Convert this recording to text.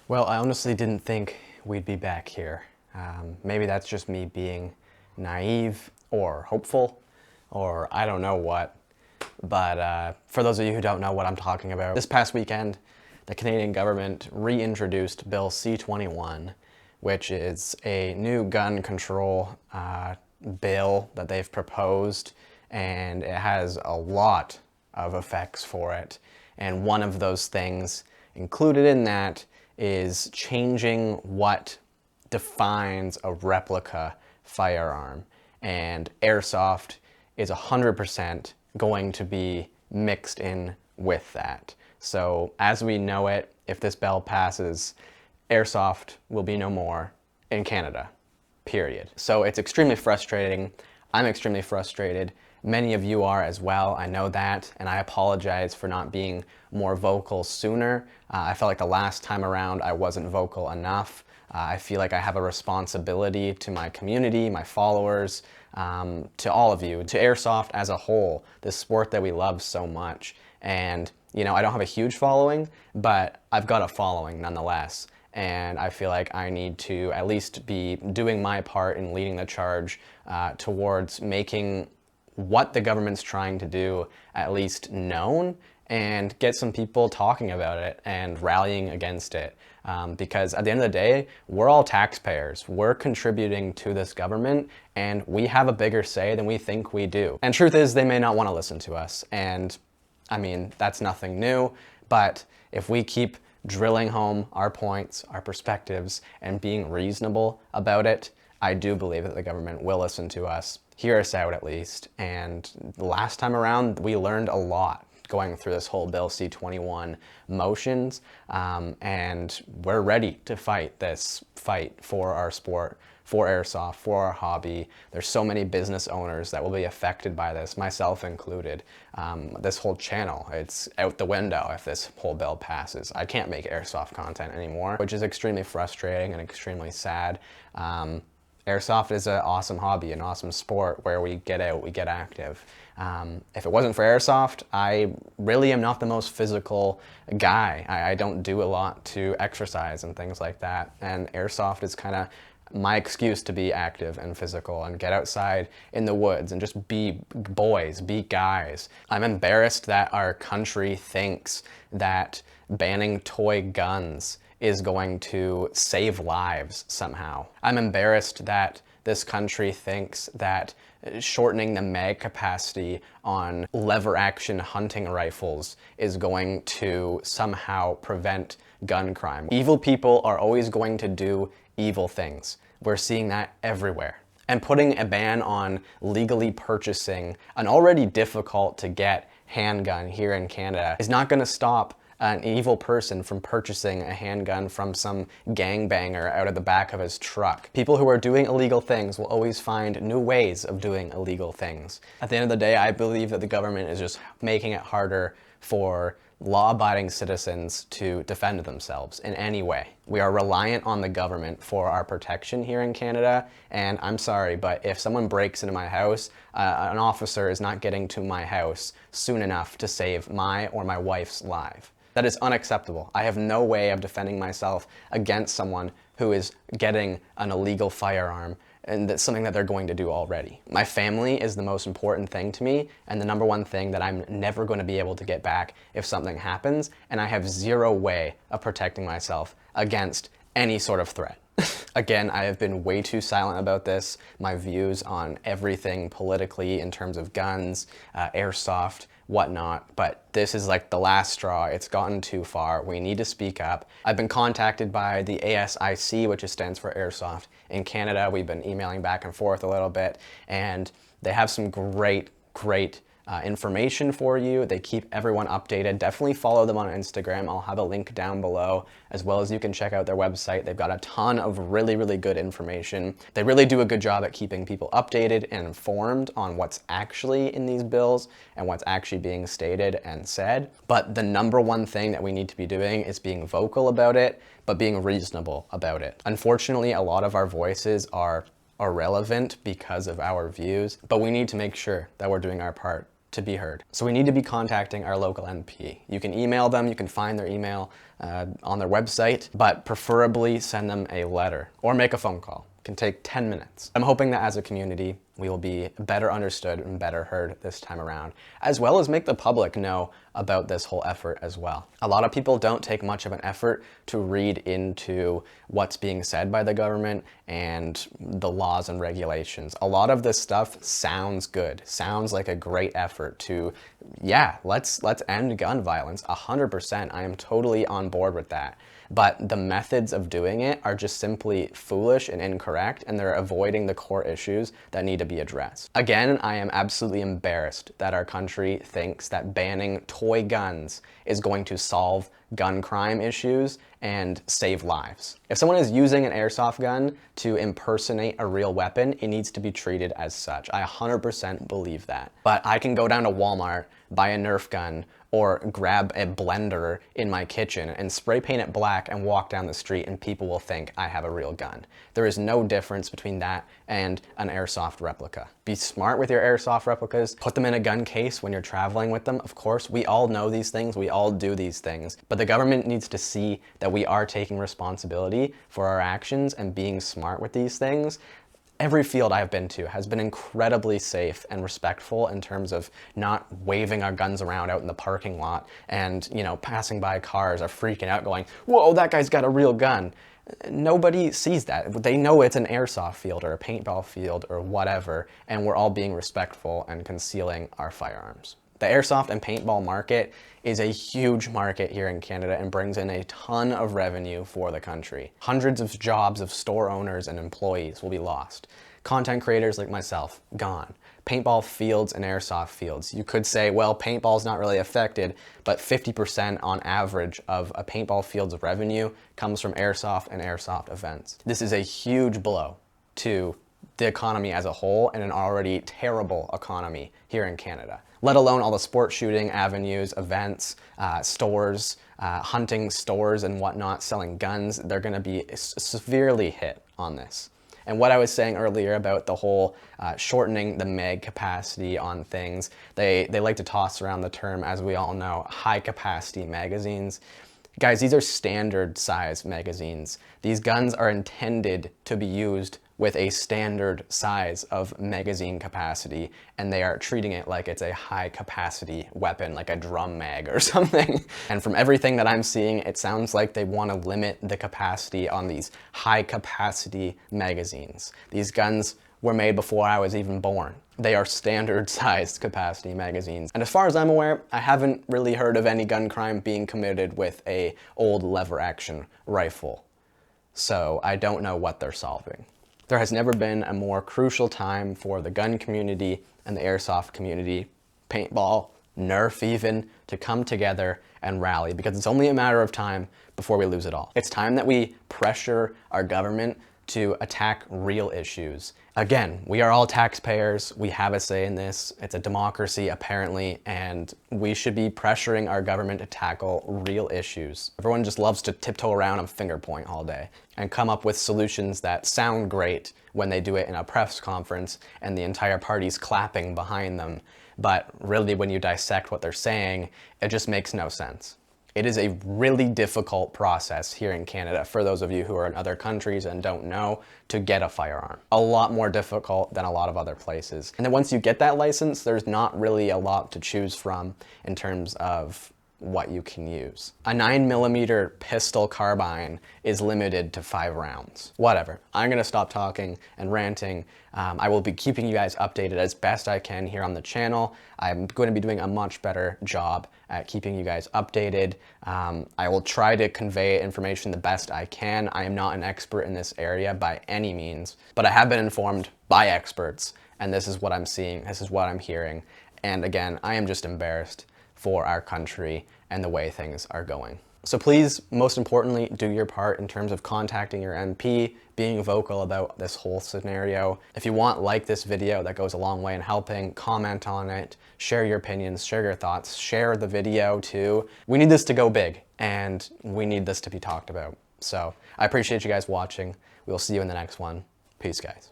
Well, I honestly didn't think we'd be back here. Maybe that's just me being naive or hopeful, or I don't know what. But for those of you who don't know what I'm talking about, this past weekend, the Canadian government reintroduced Bill C21, which is a new gun control bill that they've proposed, and it has a lot of effects for it. And one of those things included in that is changing what defines a replica firearm. And airsoft is 100% going to be mixed in with that. So as we know it, if this bill passes, airsoft will be no more in Canada, period. So it's extremely frustrating. I'm extremely frustrated. Many of you are as well, I know that, and I apologize for not being more vocal sooner. I felt like the last time around I wasn't vocal enough. I feel like I have a responsibility to my community, my followers, to all of you, to airsoft as a whole, this sport that we love so much. And, you know, I don't have a huge following, but I've got a following nonetheless. And I feel like I need to at least be doing my part in leading the charge towards making what the government's trying to do at least known, and get some people talking about it and rallying against it. Because at the end of the day, we're all taxpayers. We're contributing to this government, and we have a bigger say than we think we do. And truth is, they may not want to listen to us. And I mean, that's nothing new, but if we keep drilling home our points, our perspectives, and being reasonable about it, I do believe that the government will listen to us, hear us out at least. And last time around, we learned a lot going through this whole Bill C21 motions, and we're ready to fight this fight for our sport, for airsoft, for our hobby. There's so many business owners that will be affected by this, myself included. This whole channel, it's out the window if this whole bill passes. I can't make airsoft content anymore, which is extremely frustrating and extremely sad. Airsoft is an awesome hobby, an awesome sport where we get out, we get active. If it wasn't for airsoft, I really am not the most physical guy. I don't do a lot to exercise and things like that. And airsoft is kind of my excuse to be active and physical and get outside in the woods and just be boys, be guys. I'm embarrassed that our country thinks that banning toy guns is going to save lives somehow. I'm embarrassed that this country thinks that shortening the mag capacity on lever action hunting rifles is going to somehow prevent gun crime. Evil people are always going to do evil things. We're seeing that everywhere. And putting a ban on legally purchasing an already difficult to get handgun here in Canada is not going to stop an evil person from purchasing a handgun from some gangbanger out of the back of his truck. People who are doing illegal things will always find new ways of doing illegal things. At the end of the day, I believe that the government is just making it harder for law-abiding citizens to defend themselves in any way. We are reliant on the government for our protection here in Canada, and I'm sorry, but if someone breaks into my house, an officer is not getting to my house soon enough to save my or my wife's life. That is unacceptable. I have no way of defending myself against someone who is getting an illegal firearm, and that's something that they're going to do already. My family is the most important thing to me, and the number one thing that I'm never going to be able to get back if something happens, and I have zero way of protecting myself against any sort of threat. Again, I have been way too silent about this. My views on everything politically in terms of guns, airsoft, whatnot, but this is like the last straw. It's gotten too far. We need to speak up. I've been contacted by the ASIC, which stands for Airsoft in Canada. We've been emailing back and forth a little bit, and they have some great information for you. They keep everyone updated. Definitely follow them on Instagram. I'll have a link down below, as well as you can check out their website. They've got a ton of really good information. They really do a good job at keeping people updated and informed on what's actually in these bills and what's actually being stated and said. But the number one thing that we need to be doing is being vocal about it, but being reasonable about it. Unfortunately, a lot of our voices are irrelevant because of our views, but we need to make sure that we're doing our part to be heard. So we need to be contacting our local MP. You can email them, you can find their email on their website, but preferably send them a letter or make a phone call. It can take 10 minutes. I'm hoping that as a community, we will be better understood and better heard this time around, as well as make the public know about this whole effort as well. A lot of people don't take much of an effort to read into what's being said by the government and the laws and regulations. A lot of this stuff sounds good, sounds like a great effort to, yeah, let's end gun violence. 100%, I am totally on board with that. But the methods of doing it are just simply foolish and incorrect, and they're avoiding the core issues that need to be addressed. Again, I am absolutely embarrassed that our country thinks that banning toy guns is going to solve gun crime issues and save lives. If someone is using an airsoft gun to impersonate a real weapon, it needs to be treated as such. I 100% believe that. But I can go down to Walmart, buy a Nerf gun, or grab a blender in my kitchen and spray paint it black and walk down the street and people will think I have a real gun. There is no difference between that and an airsoft replica. Be smart with your airsoft replicas. Put them in a gun case when you're traveling with them. Of course, we all know these things. We all do these things. But the government needs to see that we are taking responsibility for our actions and being smart with these things. Every field I've been to has been incredibly safe and respectful in terms of not waving our guns around out in the parking lot and, you know, passing by cars are freaking out going, whoa, that guy's got a real gun. Nobody sees that. They know it's an airsoft field or a paintball field or whatever, and we're all being respectful and concealing our firearms. The airsoft and paintball market is a huge market here in Canada and brings in a ton of revenue for the country. Hundreds of jobs of store owners and employees will be lost. Content creators like myself, gone. Paintball fields and airsoft fields. You could say, well, paintball's not really affected, but 50% on average of a paintball field's revenue comes from airsoft and airsoft events. This is a huge blow to the economy as a whole and an already terrible economy here in Canada, let alone all the sport shooting avenues, events, stores, hunting stores and whatnot, selling guns. They're gonna be severely hit on this. And what I was saying earlier about the whole shortening the mag capacity on things, they like to toss around the term, as we all know, high capacity magazines. Guys, these are standard size magazines. These guns are intended to be used with a standard size of magazine capacity, and they are treating it like it's a high capacity weapon, like a drum mag or something. And from everything that I'm seeing, it sounds like they want to limit the capacity on these high capacity magazines. These guns were made before I was even born. They are standard sized capacity magazines. And as far as I'm aware, I haven't really heard of any gun crime being committed with a old lever action rifle. So I don't know what they're solving. There has never been a more crucial time for the gun community and the airsoft community, paintball, Nerf even, to come together and rally, because it's only a matter of time before we lose it all. It's time that we pressure our government to attack real issues. Again, we are all taxpayers. We have a say in this. It's a democracy, apparently, and we should be pressuring our government to tackle real issues. Everyone just loves to tiptoe around and finger point all day and come up with solutions that sound great when they do it in a press conference and the entire party's clapping behind them. But really, when you dissect what they're saying, it just makes no sense. It is a really difficult process here in Canada, for those of you who are in other countries and don't know, to get a firearm. A lot more difficult than a lot of other places. And then once you get that license, there's not really a lot to choose from in terms of what you can use. A 9mm pistol carbine is limited to 5 rounds. Whatever. I'm gonna stop talking and ranting. I will be keeping you guys updated as best I can here on the channel. I'm going to be doing a much better job at keeping you guys updated. I will try to convey information the best I can. I am not an expert in this area by any means, but I have been informed by experts, and this is what I'm seeing, this is what I'm hearing. And again, I am just embarrassed for our country and the way things are going. So please, most importantly, do your part in terms of contacting your MP, being vocal about this whole scenario. If you want, like this video, that goes a long way in helping. Comment on it, share your opinions, share your thoughts, share the video too. We need this to go big, and we need this to be talked about. So I appreciate you guys watching. We'll see you in the next one. Peace, guys.